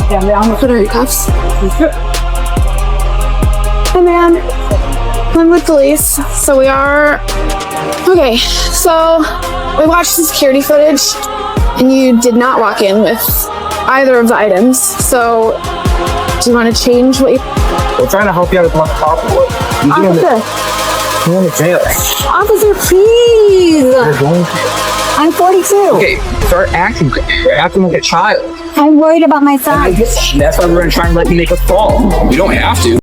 Put her in cuffs. Hey man, Lynnwood police. So we are, okay, so we watched the security footage and you did not walk in with either of the items. So do you want to change what you... We're trying to help you out as much as possible. Officer. You're in jail. Officer, please. You're going to. I'm 42. Okay, start acting. You're acting like a child. I'm worried about my son. That's why we're going to try and let you make a fall. You don't have to.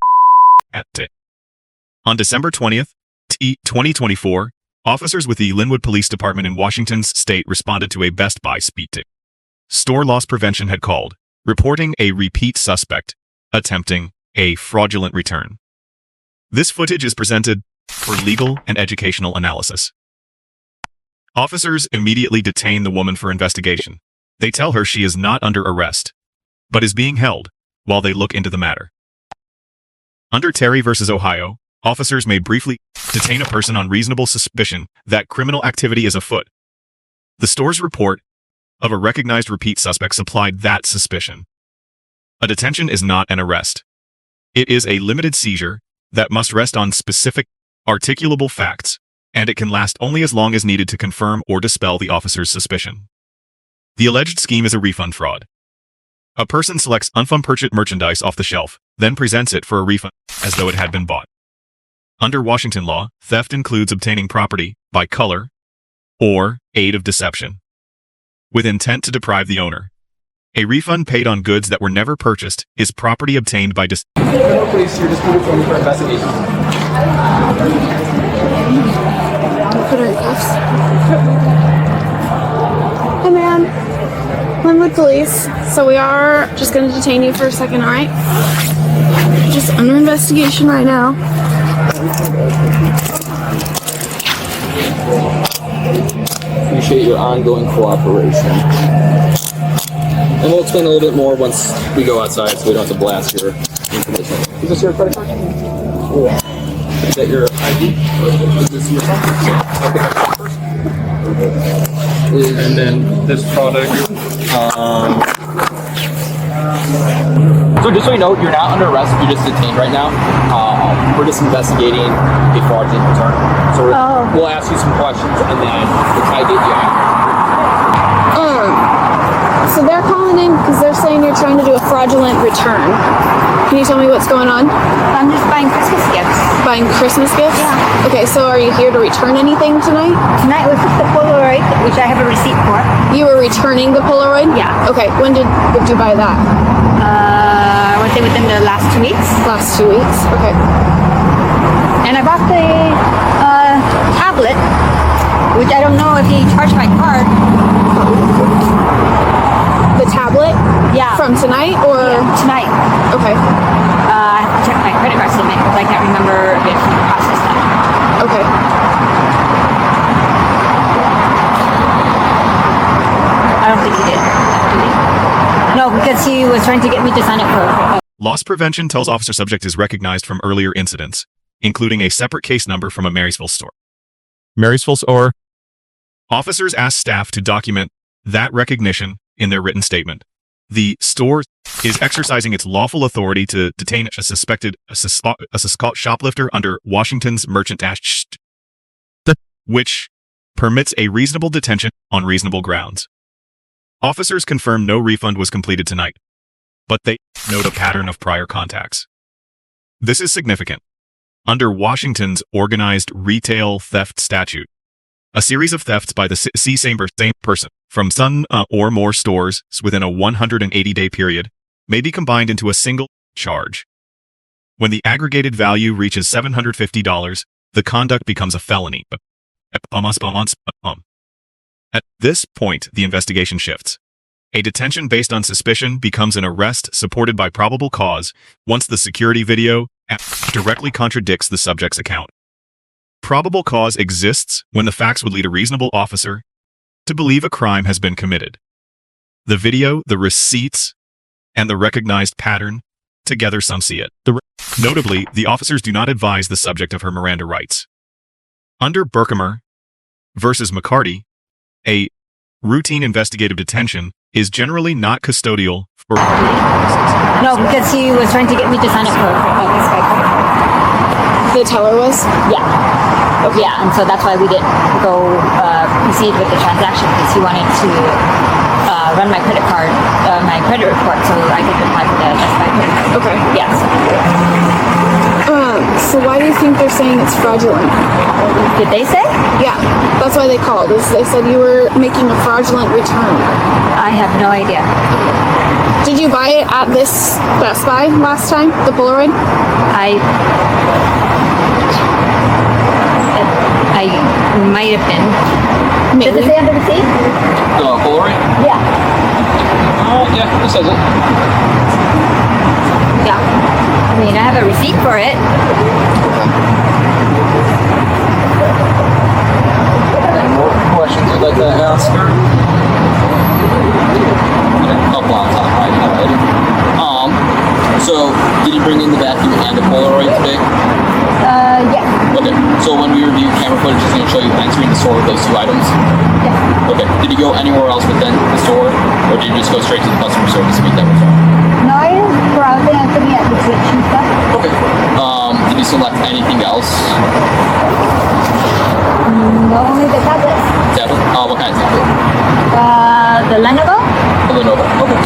On December 20th, 2024, officers with the Lynnwood Police Department in Washington's state responded to a Best Buy speed tip. Store loss prevention had called, reporting a repeat suspect attempting a fraudulent return. This footage is presented for legal and educational analysis. Officers immediately detain the woman for investigation. They tell her she is not under arrest, but is being held while they look into the matter. Under Terry v. Ohio, officers may briefly detain a person on reasonable suspicion that criminal activity is afoot. The store's report of a recognized repeat suspect supplied that suspicion. A detention is not an arrest. It is a limited seizure that must rest on specific, articulable facts, and it can last only as long as needed to confirm or dispel the officer's suspicion. The alleged scheme is a refund fraud. A person selects unfund merchandise off the shelf, then presents it for a refund, as though it had been bought. Under Washington law, theft includes obtaining property by color or aid of deception, with intent to deprive the owner. A refund paid on goods that were never purchased is property obtained by Police, you're just moving for investigation. Put her in cuffs. Hey man, Lynnwood police. So we are just going to detain you for a second, all right? Just under investigation right now. Appreciate your ongoing cooperation. And we'll explain a little bit more once we go outside so we don't have to blast your information. Is this your credit card? Yeah. Is that your ID? Is this your phone? And then this product. So just so you know, you're not under arrest, you're just detained right now. We're just investigating a fraudulent return. So we'll ask you some questions and then we'll try to get you out. So they're calling in because they're saying you're trying to do a fraudulent return. Can you tell me what's going on? I'm just buying Christmas gifts. Buying Christmas gifts? Yeah. Okay, so are you here to return anything tonight? Tonight was just the Polaroid, which I have a receipt for. You were returning the Polaroid? Yeah. Okay, when did you buy that? I would say within the last 2 weeks. Last 2 weeks? Okay. And I bought the tablet, which I don't know if he charged my card. The tablet? Yeah. From tonight or? Yeah, tonight. Okay. I have to check my credit card statement because I can't remember if he processed that. Okay. I don't think he did. Did he? No, because he was trying to get me to sign up for. Loss prevention tells officer subject is recognized from earlier incidents, including a separate case number from a Marysville store. Marysville store. Officers ask staff to document that recognition in their written statement. The store is exercising its lawful authority to detain a suspected shoplifter under Washington's Merchant Act, which permits a reasonable detention on reasonable grounds. Officers confirm no refund was completed tonight, but they note a pattern of prior contacts. This is significant. Under Washington's organized retail theft statute, a series of thefts by the same person from some or more stores within a 180-day period may be combined into a single charge. When the aggregated value reaches $750, the conduct becomes a felony. At this point, the investigation shifts. A detention based on suspicion becomes an arrest supported by probable cause once the security video directly contradicts the subject's account. Probable cause exists when the facts would lead a reasonable officer to believe a crime has been committed. The video, the receipts, and the recognized pattern, together some see it. Notably, the officers do not advise the subject of her Miranda rights. Under Berkemer versus McCarty, a routine investigative detention is generally not custodial for No, because he was trying to get me to sign up for this guy. The teller was? Yeah. Okay. Yeah, and so that's why we didn't go proceed with the transaction because he wanted to run my credit card, my credit report, so I could apply for the Best Buy credit card. Okay. Yes. So why do you think they're saying it's fraudulent? Did they say? Yeah, that's why they called. They said you were making a fraudulent return. I have no idea. Did you buy it at this Best Buy last time, the Polaroid? I might have been. Maybe. Does it say on the receipt? The Polaroid? Yeah. Yeah, this says it. Yeah. I mean, I have a receipt for it. Any more questions you'd like to ask her? Up on top, right? So, did you bring in the vacuum and the Polaroid today? Yeah. Okay, so when we review camera footage, it's going to show you entering the store with those two items? Yeah. Okay, did you go anywhere else within the store, or did you just go straight to the customer service to meet that result? No, I was browsing and looking at the switch and stuff. Okay, did you select anything else? No, only the tablet. Tablet? What kind of tablet? The Lenovo? The Lenovo. Okay.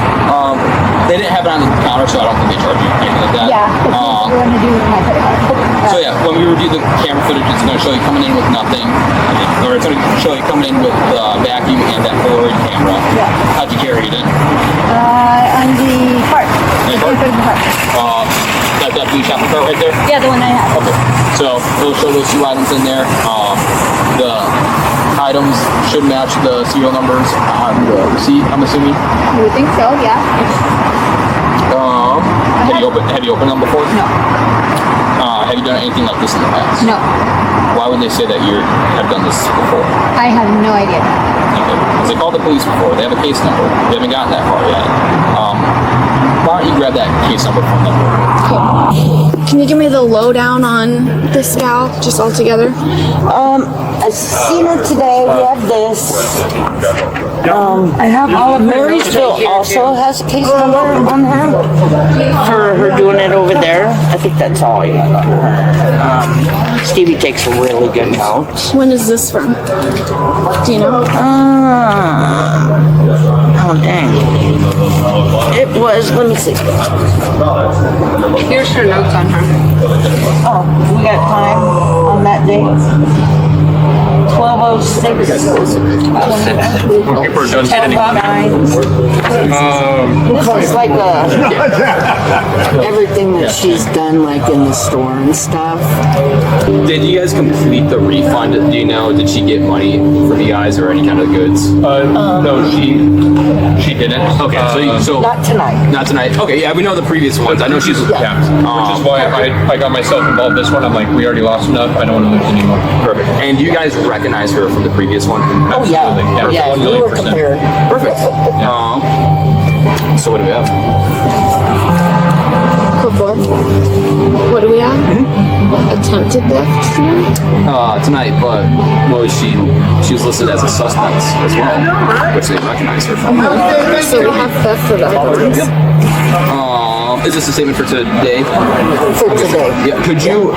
They didn't have it on the counter, so I don't think they charge you anything like that. Yeah, because we're going to do with my credit card. So yeah, when we review the camera footage, it's going to show you coming in with nothing, or it's going to show you coming in with the vacuum and that Polaroid camera. Yeah. How'd you carry it in? On the cart. The cart? That blue shopping cart right there? Yeah, the one I have. Okay. So it'll show those two items in there. The items should match the serial numbers on the receipt, I'm assuming. You would think so, yeah. Have you opened them before? No. Have you done anything like this in the past? No. Why would they say that you have done this before? I have no idea. Okay. Because they called the police before. They have a case number. They haven't gotten that far yet. Why don't you grab that case number from them? Can you give me the lowdown on this gal, just all together? I seen her today. We have this. I have all of Marysville also has a case number on her for her doing it over there. I think that's all. Stevie takes really good notes. When is this from? Do you know? Oh dang! It was. Let me see. Here's her notes on her. Oh, we got time on that day. 12:06. 10:09. This is like everything that she's done, like in the store and stuff. Did you guys complete the refund? Do you know, did she get money from you guys or any kind of goods? No, she didn't. Okay, so Not tonight. not tonight. Okay, yeah, we know the previous ones. I know she's which is why I got myself involved. This one, I'm like, we already lost enough. I don't want to lose anymore. perfect. And do you guys recognize her from the previous one? Oh yeah, Absolutely. yeah. We were 1,000,000%. compared. Perfect. So what do we have? Code 4. What do we have? Attempted theft Tonight, but she was listed as a suspect as well, which they recognize her from. So we have theft of evidence. Is this a statement for today? For today. Yeah. Could you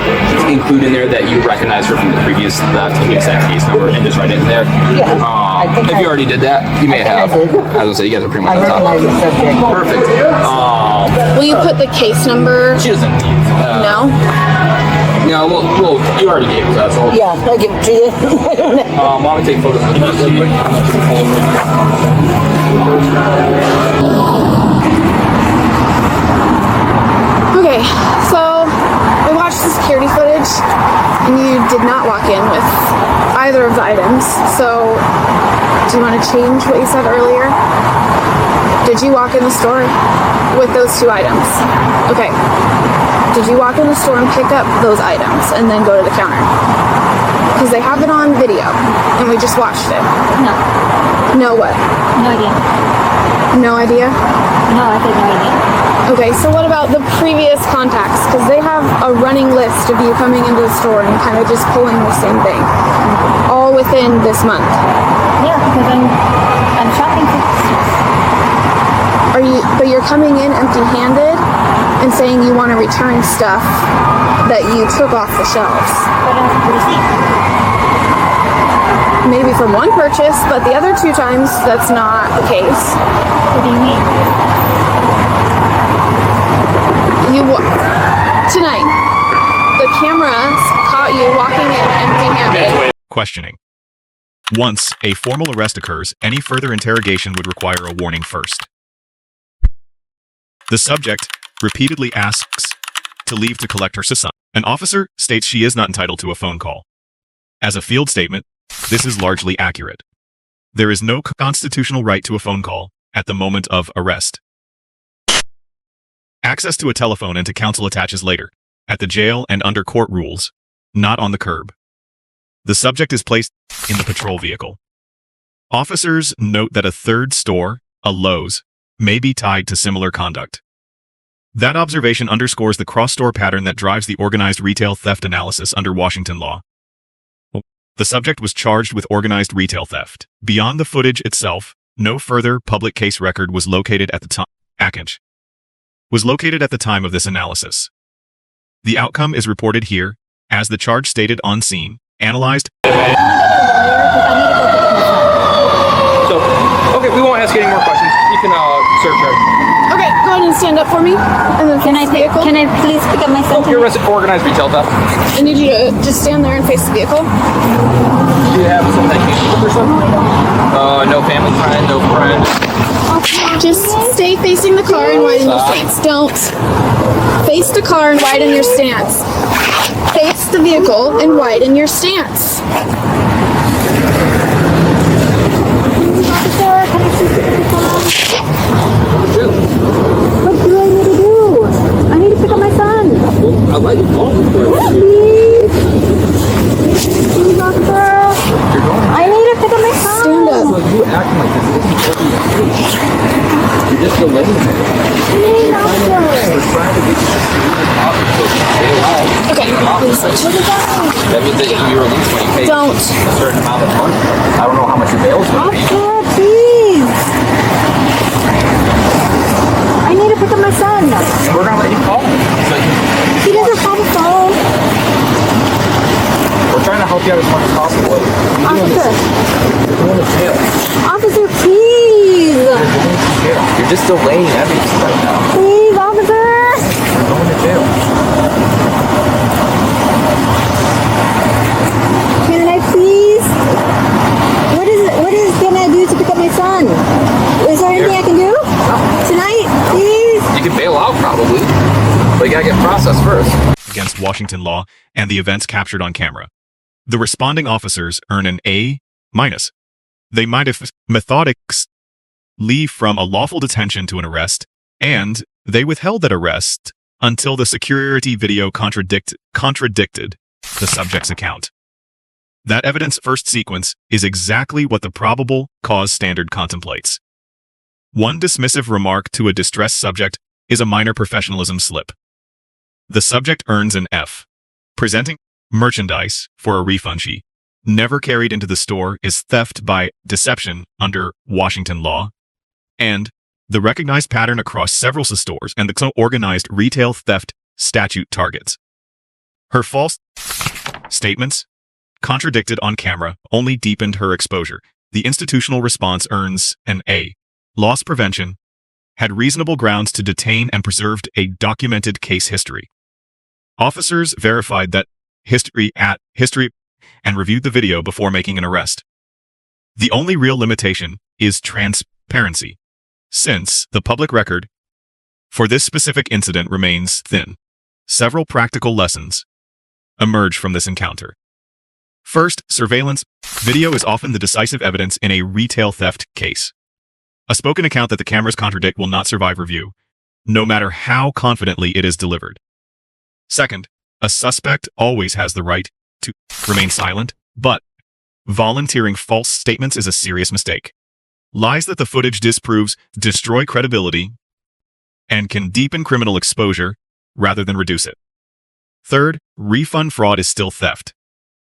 include in there that you recognize her from the previous theft, the exact case number, and just write it in there? Yeah. I think if you already did that, you may have. I did. I was gonna say you guys are pretty much I on top. recognize the subject. Perfect. Will you put the case number? She doesn't need. No? No, well, you already gave us that, so. Yeah, I give it to you. Why don't we take photos of the receipt? Okay, so we watched the security footage and you did not walk in with either of the items. So do you want to change what you said earlier? Did you walk in the store with those two items? Okay. Did you walk in the store and pick up those items and then go to the counter? Because they have it on video and we just watched it. No. No what? No idea. No idea? No, I said no idea. Okay, so what about the previous contacts? Because they have a running list of you coming into the store and kind of just pulling the same thing. All within this month. Yeah, because I'm shopping for Christmas. but you're coming in empty-handed and saying you want to return stuff that you took off the shelves. But I have a receipt. Maybe from one purchase, but the other 2 times, that's not the case. What do you mean? Tonight, the cameras caught you walking in empty-handed. Questioning. Once a formal arrest occurs, any further interrogation would require a warning first. The subject repeatedly asks to leave to collect her son. An officer states she is not entitled to a phone call. As a field statement, this is largely accurate. There is no constitutional right to a phone call at the moment of arrest. Access to a telephone and to counsel attaches later, at the jail and under court rules, not on the curb. The subject is placed in the patrol vehicle. Officers note that a third store, a Lowe's, may be tied to similar conduct. That observation underscores the cross-store pattern that drives the organized retail theft analysis under Washington law. The subject was charged with organized retail theft. Beyond the footage itself, no further public case record was located at the time. Was located at the time of this analysis. The outcome is reported here, as the charge stated on scene, analyzed. So, okay, we won't ask any more questions. You can search her. Okay, go ahead and stand up for me. And then Can I please pick up my son? You're arrested for organized retail theft. I need you to just stand there and face the vehicle. Do you have some medication or something? No family friend, no friend. Just stay facing the car and widen your stance. Don't face the car and widen your stance. Face the vehicle and widen your stance. What do I need to do? I need to pick up my son. I'll let you call me. Please. Please, officer. I need to pick up my son. Stand up. You acting like this isn't you're just delaying it. Please, officer. We're trying to get you Okay, please. That means that you're released when you pay Don't. a certain amount of money. I don't know how much your bail is going to be. Officer, please. I need to pick up my son. We're going to let you call him. So He doesn't have a phone. we're trying to help you out as much as possible. Officer. You're going to jail. Officer, please. You're just delaying everything right now. Please, officer. You're going to jail. Can I please? What is gonna do to pick up my son? Is there anything I can do? Tonight, please? You can bail out probably, but you gotta get processed first. Against Washington law and the events captured on camera. The responding officers earn an A-. They might have methodically leave from a lawful detention to an arrest, and they withheld that arrest until the security video contradicted the subject's account. That evidence first sequence is exactly what the probable cause standard contemplates. One dismissive remark to a distressed subject is a minor professionalism slip. The subject earns an F. Presenting merchandise for a refund she never carried into the store is theft by deception under Washington law, and the recognized pattern across several stores and the organized retail theft statute targets. Her false statements, contradicted on camera, only deepened her exposure. The institutional response earns an A. Loss prevention had reasonable grounds to detain and preserved a documented case history. Officers verified that history and reviewed the video before making an arrest. The only real limitation is transparency, since the public record for this specific incident remains thin. Several practical lessons emerge from this encounter. First, surveillance video is often the decisive evidence in a retail theft case. A spoken account that the cameras contradict will not survive review, no matter how confidently it is delivered. Second, a suspect always has the right to remain silent, but volunteering false statements is a serious mistake. Lies that the footage disproves destroy credibility and can deepen criminal exposure rather than reduce it. Third, refund fraud is still theft.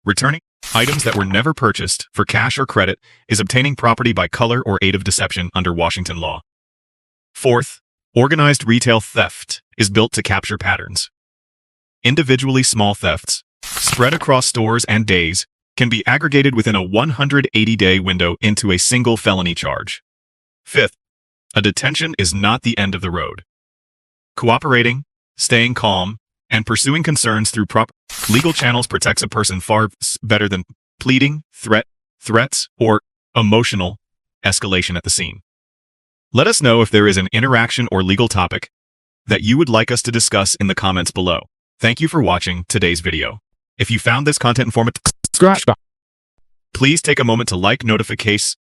Returning items that were never purchased for cash or credit is obtaining property by color or aid of deception under Washington law. Fourth, organized retail theft is built to capture patterns. Individually small thefts, spread across stores and days, can be aggregated within a 180-day window into a single felony charge. Fifth, a detention is not the end of the road. Cooperating, staying calm, and pursuing concerns through proper legal channels protects a person far better than pleading, threats, or emotional escalation at the scene. Let us know if there is an interaction or legal topic that you would like us to discuss in the comments below. Thank you for watching today's video. If you found this content informative, please take a moment to like notifications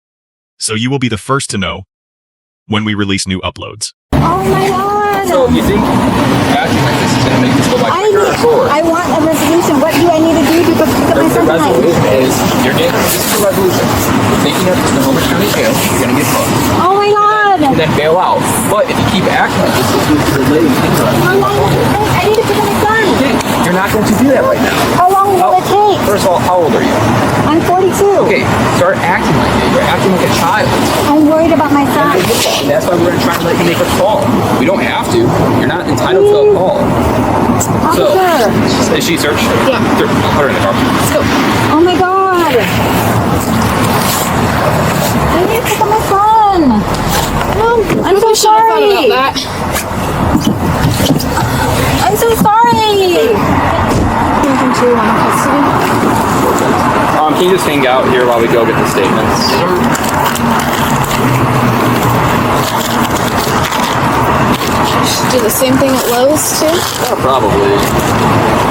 so you will be the first to know when we release new uploads. Oh my god! So you think acting like this is going to make this go by quicker or slower? I want a resolution. What do I need to do to go pick up my The son tonight? resolution is, you're getting, this is the resolution. You're taking it to the Homer County Jail, you're going to get hooked. Oh my god! And then bail out. But if you keep acting like this, you're delaying things. I need to pick up my son. You're not going to do that right now. How long will it take? First of all, how old are you? I'm 42. Okay, start acting like it. You're acting like a child. I'm worried about my son. And that's why we're going to try to let you make a call. We don't have to. You're not entitled to a call. So, Officer. is she searched? Yeah. Put her in the car. Let's go. Oh my god! I need to pick up my son. I'm so sorry. About that. I'm so sorry. Can you just hang out here while we go get the statements? Do the same thing at Lowe's too? Yeah, probably.